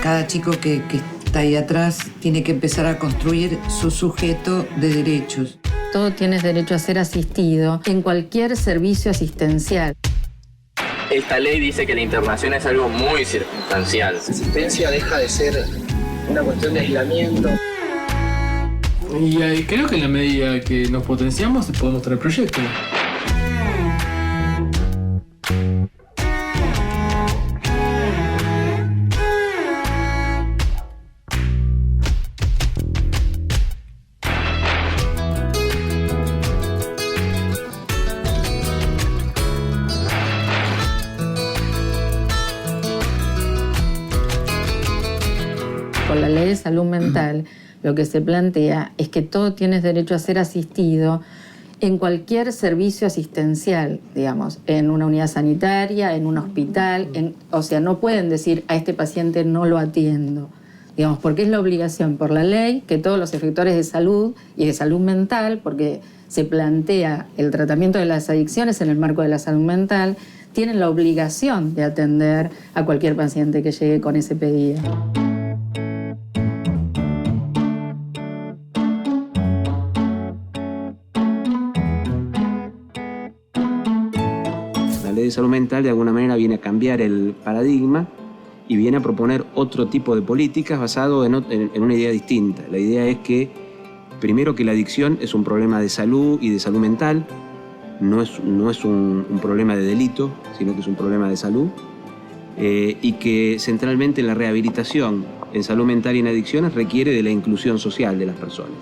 cada chico que está ahí atrás tiene que empezar a construir su sujeto de derechos. Todo tienes derecho a ser asistido en cualquier servicio asistencial. Esta ley dice que la internación es algo muy circunstancial. La asistencia deja de ser una cuestión de aislamiento. Y creo que en la medida que nos potenciamos podemos traer proyectos. Con la ley de salud mental, lo que se plantea es que todo tienes derecho a ser asistido en cualquier servicio asistencial, digamos, en una unidad sanitaria, en un hospital, o sea, no pueden decir a este paciente no lo atiendo, digamos, porque es la obligación por la ley que todos los efectores de salud y de salud mental, porque se plantea el tratamiento de las adicciones en el marco de la salud mental, tienen la obligación de atender a cualquier paciente que llegue con ese pedido. La ley de salud mental de alguna manera viene a cambiar el paradigma y viene a proponer otro tipo de políticas basado en una idea distinta. La idea es que, primero, que la adicción es un problema de salud y de salud mental, no es un problema de delito, sino que es un problema de salud, y que centralmente la rehabilitación en salud mental y en adicciones requiere de la inclusión social de las personas.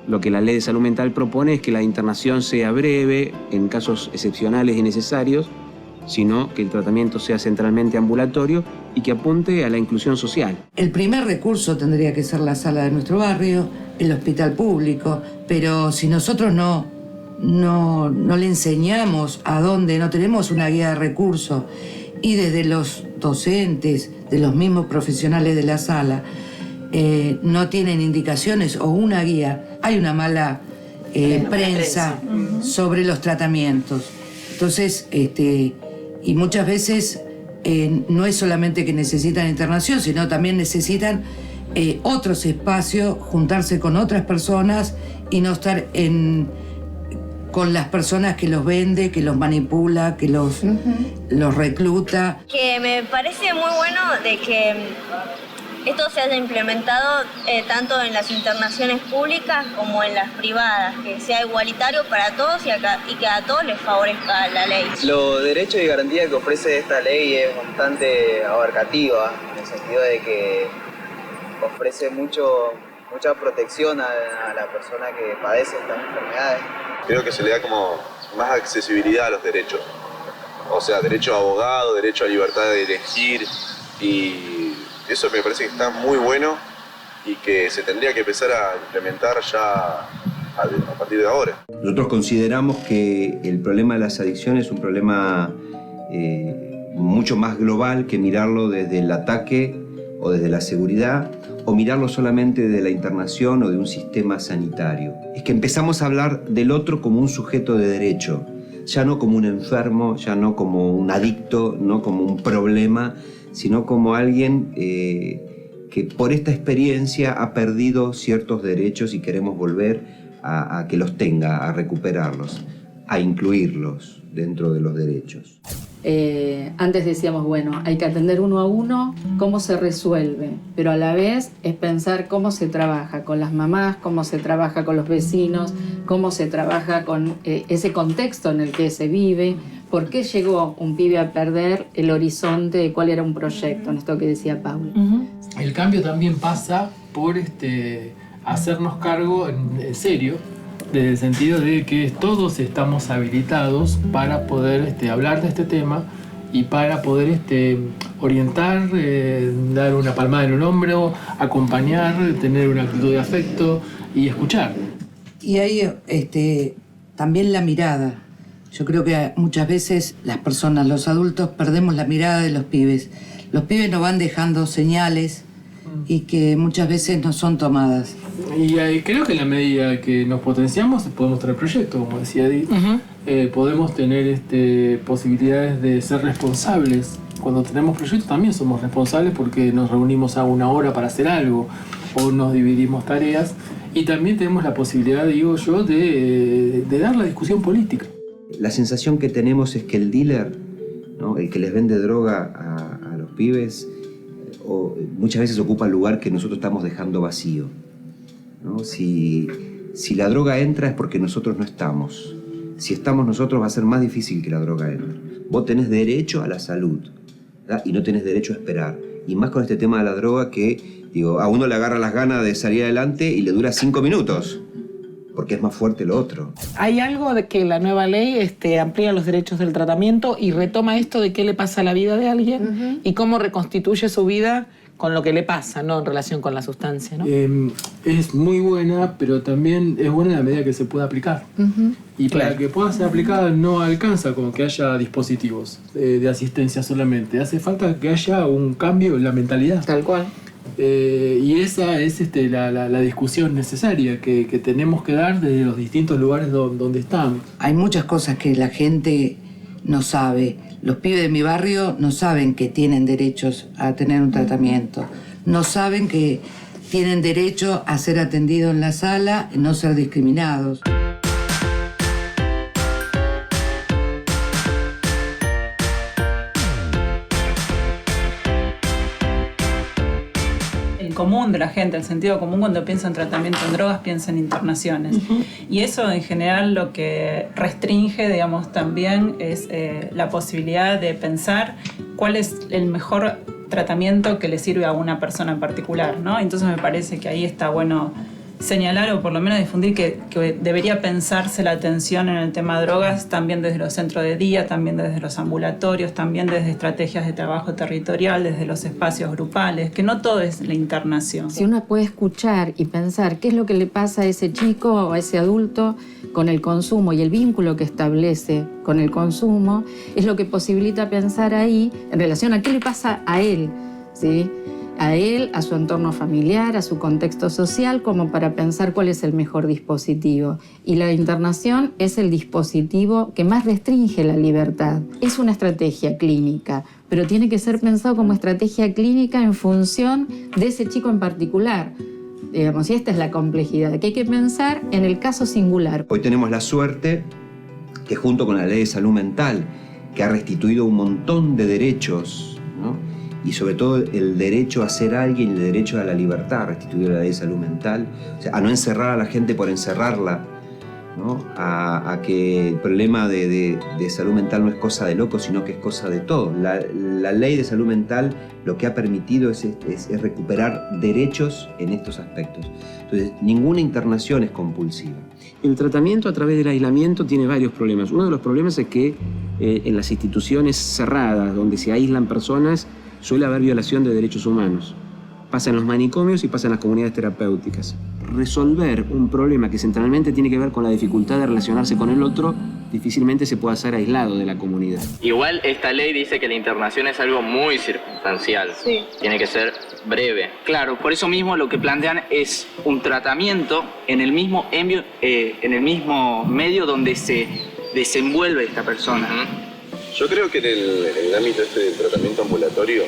Lo que la ley de salud mental propone es que la internación sea breve, en casos excepcionales y necesarios, sino que el tratamiento sea centralmente ambulatorio y que apunte a la inclusión social. El primer recurso tendría que ser la sala de nuestro barrio, el hospital público, pero si nosotros no le enseñamos a dónde, no tenemos una guía de recursos, y desde los docentes, de los mismos profesionales de la sala, no tienen indicaciones o una guía, hay una mala prensa sobre los tratamientos. Entonces, y muchas veces no es solamente que necesitan internación, sino también necesitan otros espacios, juntarse con otras personas y no estar con las personas que los vende, que los manipula, que los recluta. Que me parece muy bueno de que esto se haya implementado tanto en las internaciones públicas como en las privadas, que sea igualitario para todos y que a todos les favorezca la ley. Los derechos y garantías que ofrece esta ley es bastante abarcativa, en el sentido de que ofrece mucha protección a la persona que padece estas enfermedades. Creo que se le da como más accesibilidad a los derechos. O sea, derecho a abogado, derecho a libertad de elegir, y eso me parece que está muy bueno y que se tendría que empezar a implementar ya a partir de ahora. Nosotros consideramos que el problema de las adicciones es un problema mucho más global que mirarlo desde el ataque o desde la seguridad, o mirarlo solamente de la internación o de un sistema sanitario. Es que empezamos a hablar del otro como un sujeto de derecho, ya no como un enfermo, ya no como un adicto, no como un problema, sino como alguien que por esta experiencia ha perdido ciertos derechos y queremos volver a que los tenga, a recuperarlos, a incluirlos dentro de los derechos. Antes decíamos, bueno, hay que atender uno a uno, cómo se resuelve, pero a la vez es pensar cómo se trabaja con las mamás, cómo se trabaja con los vecinos, cómo se trabaja con ese contexto en el que se vive, por qué llegó un pibe a perder el horizonte de cuál era un proyecto, en esto que decía Paula. El cambio también pasa por hacernos cargo en serio, desde el sentido de que todos estamos habilitados para poder hablar de este tema y para poder orientar, dar una palmada en el hombro, acompañar, tener una actitud de afecto y escuchar. Y ahí también la mirada. Yo creo que muchas veces las personas, los adultos, perdemos la mirada de los pibes. Los pibes nos van dejando señales y que muchas veces no son tomadas. Y creo que en la medida que nos potenciamos podemos traer proyectos, como decía Edith. Podemos tener posibilidades de ser responsables cuando tenemos proyectos también somos responsables porque nos reunimos a una hora para hacer algo o nos dividimos tareas y también tenemos la posibilidad, digo yo, de dar la discusión política. La sensación que tenemos es que el dealer, ¿no?, el que les vende droga a los pibes, muchas veces ocupa el lugar que nosotros estamos dejando vacío, ¿no? Si la droga entra es porque nosotros no estamos. Si estamos nosotros va a ser más difícil que la droga entre. Vos tenés derecho a la salud, ¿verdad? Y no tenés derecho a esperar. Y más con este tema de la droga que, digo, a uno le agarra las ganas de salir adelante y le dura 5 minutos. Porque es más fuerte lo otro. Hay algo de que la nueva ley amplía los derechos del tratamiento y retoma esto de qué le pasa a la vida de alguien y cómo reconstituye su vida con lo que le pasa, ¿no?, en relación con la sustancia, ¿no? Es muy buena, pero también es buena en la medida que se pueda aplicar. Y para que pueda ser aplicada no alcanza con que haya dispositivos de asistencia solamente. Hace falta que haya un cambio en la mentalidad. Tal cual. Y esa es la discusión necesaria que tenemos que dar desde los distintos lugares donde estamos. Hay muchas cosas que la gente no sabe. Los pibes de mi barrio no saben que tienen derechos a tener un tratamiento. No saben que tienen derecho a ser atendidos en la sala y no ser discriminados. Común de la gente, el sentido común cuando piensa en tratamiento en drogas piensa en internaciones. Y eso en general lo que restringe, digamos, también es la posibilidad de pensar cuál es el mejor tratamiento que le sirve a una persona en particular, ¿no? Entonces me parece que ahí está bueno señalar o por lo menos difundir que debería pensarse la atención en el tema de drogas también desde los centros de día, también desde los ambulatorios, también desde estrategias de trabajo territorial, desde los espacios grupales, que no todo es la internación. Si uno puede escuchar y pensar qué es lo que le pasa a ese chico o a ese adulto con el consumo y el vínculo que establece con el consumo, es lo que posibilita pensar ahí en relación a qué le pasa a él, ¿sí?, a él, a su entorno familiar, a su contexto social, como para pensar cuál es el mejor dispositivo. Y la internación es el dispositivo que más restringe la libertad. Es una estrategia clínica, pero tiene que ser pensado como estrategia clínica en función de ese chico en particular. Digamos, y esta es la complejidad, que hay que pensar en el caso singular. Hoy tenemos la suerte que junto con la ley de salud mental, que ha restituido un montón de derechos, ¿no?, y sobre todo el derecho a ser alguien, el derecho a la libertad, restituir la ley de salud mental, o sea, a no encerrar a la gente por encerrarla, ¿no?, a que el problema de salud mental no es cosa de locos, sino que es cosa de todos. La ley de salud mental lo que ha permitido es recuperar derechos en estos aspectos. Entonces, ninguna internación es compulsiva. El tratamiento a través del aislamiento tiene varios problemas. Uno de los problemas es que en las instituciones cerradas, donde se aíslan personas, suele haber violación de derechos humanos. Pasa en los manicomios y pasa en las comunidades terapéuticas. Resolver un problema que centralmente tiene que ver con la dificultad de relacionarse con el otro, difícilmente se puede hacer aislado de la comunidad. Igual esta ley dice que la internación es algo muy circunstancial. Sí. Tiene que ser breve. Claro, por eso mismo lo que plantean es un tratamiento en el mismo medio donde se desenvuelve esta persona. Yo creo que en el ámbito del tratamiento ambulatorio,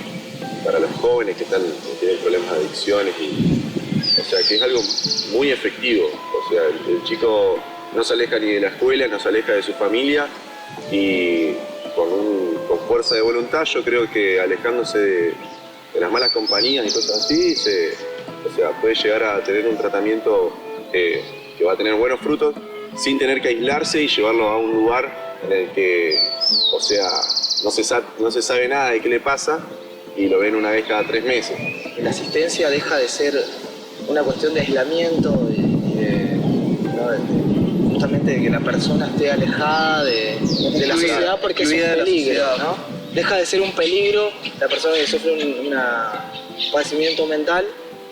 para los jóvenes que tienen problemas de adicciones, o sea, que es algo muy efectivo. O sea, el chico no se aleja ni de la escuela, no se aleja de su familia y con fuerza de voluntad, yo creo que alejándose de las malas compañías y cosas así, puede llegar a tener un tratamiento que va a tener buenos frutos sin tener que aislarse y llevarlo a un lugar en el que, o sea, no se sabe nada de qué le pasa y lo ven una vez cada 3 meses. La asistencia deja de ser una cuestión de aislamiento, justamente de que la persona esté alejada de la sociedad porque es un peligro, ¿no? Deja de ser un peligro la persona que sufre un padecimiento mental.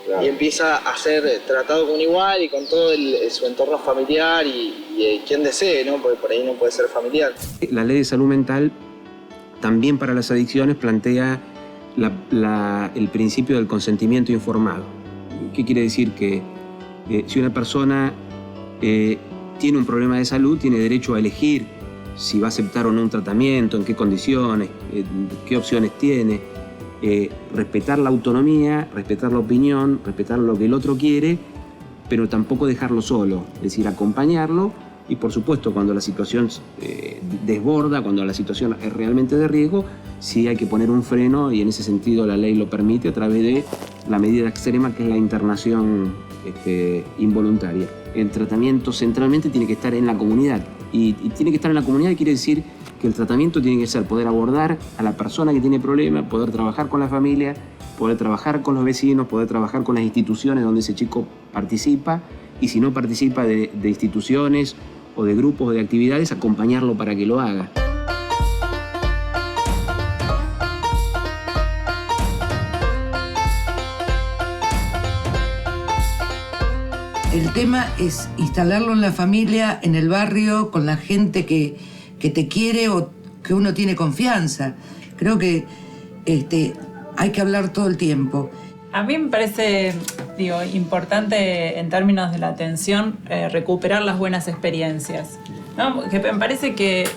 Claro. Y empieza a ser tratado con igual y con todo su entorno familiar y quien desee, ¿no? Porque por ahí no puede ser familiar. La ley de salud mental también para las adicciones plantea el principio del consentimiento informado. ¿Qué quiere decir? Que si una persona tiene un problema de salud, tiene derecho a elegir si va a aceptar o no un tratamiento, en qué condiciones, qué opciones tiene. Respetar la autonomía, respetar la opinión, respetar lo que el otro quiere, pero tampoco dejarlo solo, es decir, acompañarlo y por supuesto cuando la situación desborda, cuando la situación es realmente de riesgo, sí hay que poner un freno y en ese sentido la ley lo permite a través de la medida extrema que es la internación involuntaria. El tratamiento centralmente tiene que estar en la comunidad y tiene que estar en la comunidad quiere decir que el tratamiento tiene que ser poder abordar a la persona que tiene problemas, poder trabajar con la familia, poder trabajar con los vecinos, poder trabajar con las instituciones donde ese chico participa y si no participa de instituciones o de grupos o de actividades, acompañarlo para que lo haga. El tema es instalarlo en la familia, en el barrio, con la gente que te quiere o que uno tiene confianza. Creo que hay que hablar todo el tiempo. A mí me parece, importante en términos de la atención recuperar las buenas experiencias, ¿no? Que me parece que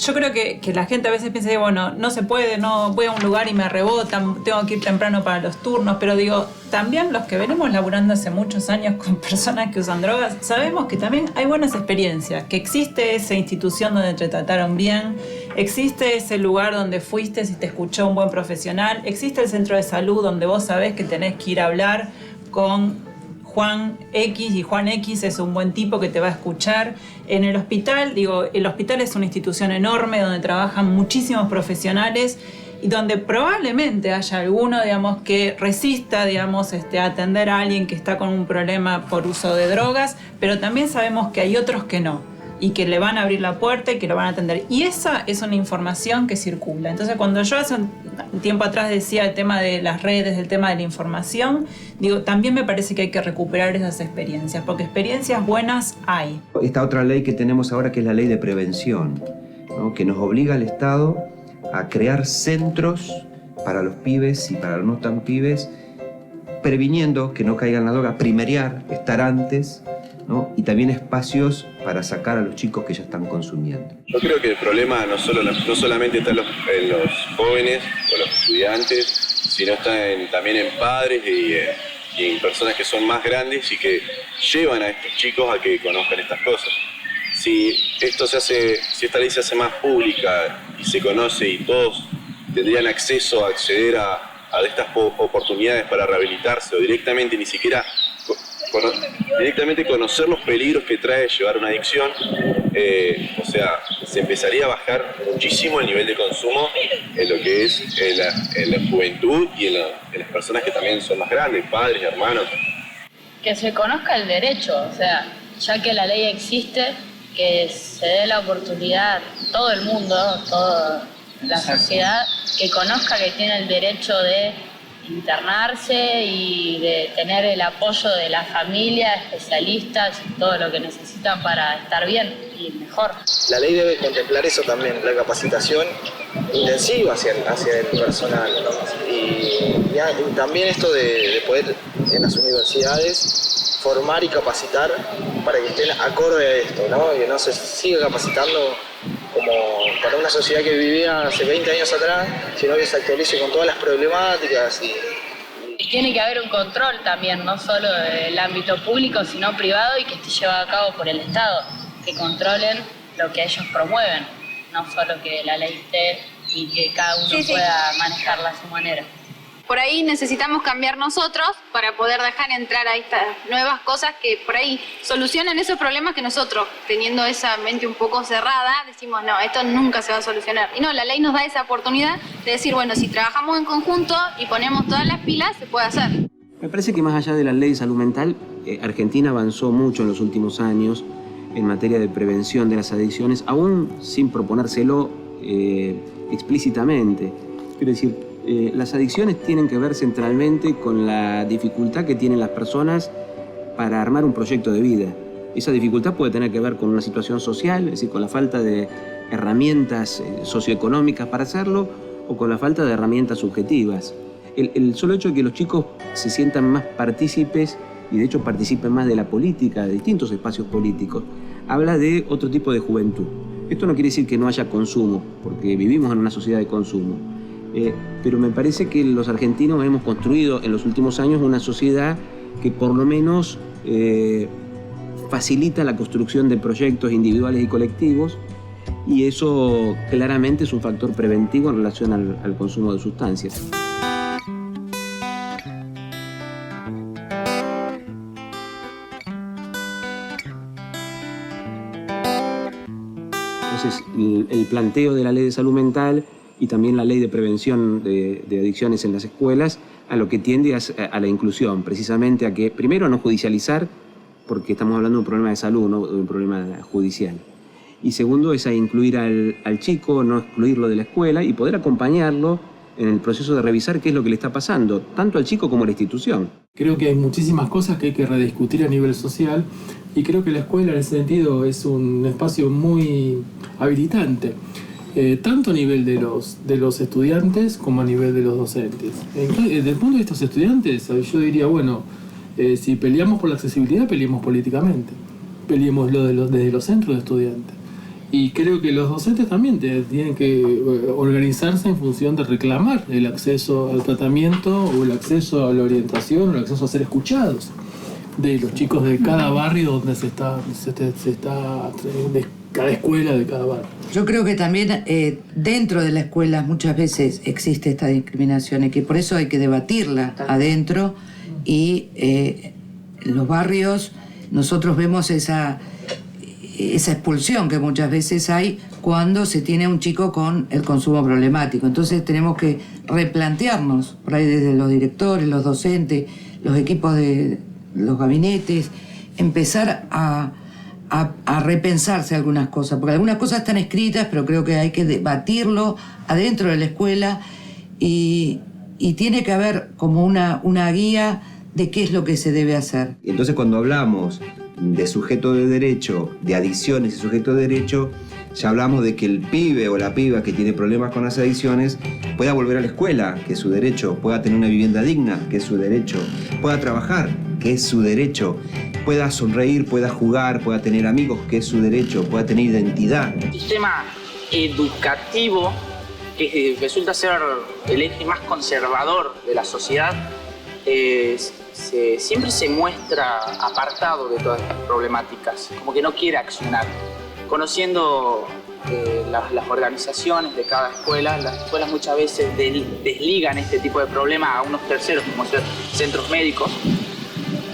yo creo que la gente a veces piensa, bueno, no se puede, no voy a un lugar y me rebotan, tengo que ir temprano para los turnos, pero también los que venimos laburando hace muchos años con personas que usan drogas, sabemos que también hay buenas experiencias, que existe esa institución donde te trataron bien, existe ese lugar donde fuiste si te escuchó un buen profesional, existe el centro de salud donde vos sabés que tenés que ir a hablar con Juan X y Juan X es un buen tipo que te va a escuchar. En el hospital, el hospital es una institución enorme donde trabajan muchísimos profesionales y donde probablemente haya alguno, que resista, a atender a alguien que está con un problema por uso de drogas, pero también sabemos que hay otros que no y que le van a abrir la puerta y que lo van a atender. Y esa es una información que circula. Entonces, cuando yo hace un tiempo atrás decía el tema de las redes, el tema de la información, también me parece que hay que recuperar esas experiencias, porque experiencias buenas hay. Esta otra ley que tenemos ahora, que es la ley de prevención, ¿no? Que nos obliga al Estado a crear centros para los pibes y para los no tan pibes, previniendo que no caigan en la droga, primeriar, estar antes, ¿no? Y también espacios para sacar a los chicos que ya están consumiendo. Yo creo que el problema no solamente está en los jóvenes o los estudiantes, sino está también en padres y en personas que son más grandes y que llevan a estos chicos a que conozcan estas cosas. Si esta ley se hace más pública y se conoce y todos tendrían acceso a acceder a estas oportunidades para rehabilitarse o directamente conocer los peligros que trae llevar una adicción, se empezaría a bajar muchísimo el nivel de consumo en lo que es en la juventud y en las personas que también son más grandes, padres, hermanos. Que se conozca el derecho, ya que la ley existe, que se dé la oportunidad, todo el mundo, toda la sociedad, que conozca que tiene el derecho de internarse y de tener el apoyo de la familia, especialistas y todo lo que necesitan para estar bien y mejor. La ley debe contemplar eso también, la capacitación intensiva hacia el personal, ¿no? Y también esto de poder en las universidades formar y capacitar para que estén acorde a esto, ¿no? Y no se siga capacitando como para una sociedad que vivía hace 20 años atrás, sino que se actualice con todas las problemáticas. Y tiene que haber un control también, no solo del ámbito público, sino privado y que esté llevado a cabo por el Estado, que controlen lo que ellos promueven, no solo que la ley esté y que cada uno pueda manejarla a su manera. Por ahí necesitamos cambiar nosotros para poder dejar entrar a estas nuevas cosas que por ahí solucionan esos problemas que nosotros, teniendo esa mente un poco cerrada, decimos, no, esto nunca se va a solucionar. Y no, la ley nos da esa oportunidad de decir, bueno, si trabajamos en conjunto y ponemos todas las pilas, se puede hacer. Me parece que más allá de la ley de salud mental, Argentina avanzó mucho en los últimos años en materia de prevención de las adicciones, aún sin proponérselo explícitamente. Quiero decir, las adicciones tienen que ver centralmente con la dificultad que tienen las personas para armar un proyecto de vida. Esa dificultad puede tener que ver con una situación social, es decir, con la falta de herramientas socioeconómicas para hacerlo, o con la falta de herramientas subjetivas. El solo hecho de que los chicos se sientan más partícipes y de hecho participen más de la política, de distintos espacios políticos, habla de otro tipo de juventud. Esto no quiere decir que no haya consumo, porque vivimos en una sociedad de consumo. Pero me parece que los argentinos hemos construido en los últimos años una sociedad que por lo menos facilita la construcción de proyectos individuales y colectivos, y eso claramente es un factor preventivo en relación al consumo de sustancias. Entonces, el planteo de la ley de salud mental y también la ley de prevención de adicciones en las escuelas a lo que tiende a la inclusión, precisamente a que, primero, a no judicializar, porque estamos hablando de un problema de salud, no de un problema judicial. Y segundo, es a incluir al chico, no excluirlo de la escuela y poder acompañarlo en el proceso de revisar qué es lo que le está pasando, tanto al chico como a la institución. Creo que hay muchísimas cosas que hay que rediscutir a nivel social y creo que la escuela en ese sentido es un espacio muy habilitante, tanto a nivel de los estudiantes como a nivel de los docentes. Desde el punto de vista de los estudiantes, yo diría, bueno, si peleamos por la accesibilidad, peleemos políticamente, peleémoslo desde los centros de estudiantes. Y creo que los docentes también tienen que organizarse en función de reclamar el acceso al tratamiento o el acceso a la orientación o el acceso a ser escuchados de los chicos de cada barrio donde se está de cada escuela de cada barrio. Yo creo que también dentro de la escuela muchas veces existe esta discriminación y que por eso hay que debatirla adentro y en los barrios nosotros vemos esa expulsión que muchas veces hay cuando se tiene un chico con el consumo problemático. Entonces tenemos que replantearnos, por ahí desde los directores, los docentes, los equipos de los gabinetes, empezar a repensarse algunas cosas, porque algunas cosas están escritas, pero creo que hay que debatirlo adentro de la escuela y tiene que haber como una guía de qué es lo que se debe hacer. Entonces, cuando hablamos de sujeto de derecho, de adicciones y sujeto de derecho, ya hablamos de que el pibe o la piba que tiene problemas con las adicciones pueda volver a la escuela, que es su derecho, pueda tener una vivienda digna, que es su derecho, pueda trabajar, que es su derecho, pueda sonreír, pueda jugar, pueda tener amigos, que es su derecho, pueda tener identidad. El sistema educativo, que resulta ser el eje más conservador de la sociedad, siempre se muestra apartado de todas estas problemáticas, como que no quiere accionar. Conociendo las organizaciones de cada escuela, las escuelas muchas veces desligan este tipo de problemas a unos terceros, como ser centros médicos,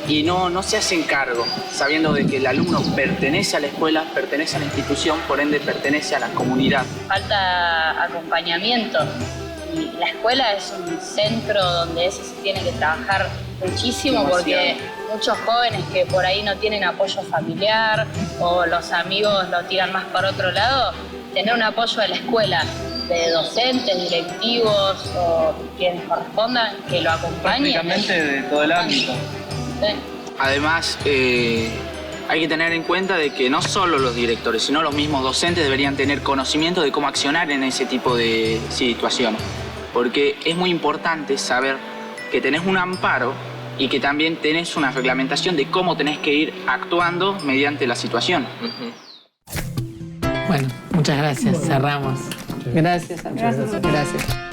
y no se hacen cargo, sabiendo de que el alumno pertenece a la escuela, pertenece a la institución, por ende pertenece a la comunidad. Falta acompañamiento. Y la escuela es un centro donde eso se tiene que trabajar muchísimo porque muchos jóvenes que por ahí no tienen apoyo familiar o los amigos lo tiran más para otro lado, tener un apoyo de la escuela, de docentes, directivos o quienes correspondan, que lo acompañen. Prácticamente de todo el ámbito. Sí. Además, hay que tener en cuenta de que no solo los directores, sino los mismos docentes deberían tener conocimiento de cómo accionar en ese tipo de situaciones. Porque es muy importante saber que tenés un amparo y que también tenés una reglamentación de cómo tenés que ir actuando mediante la situación. Bueno, muchas gracias. Cerramos. Gracias a todos. Gracias.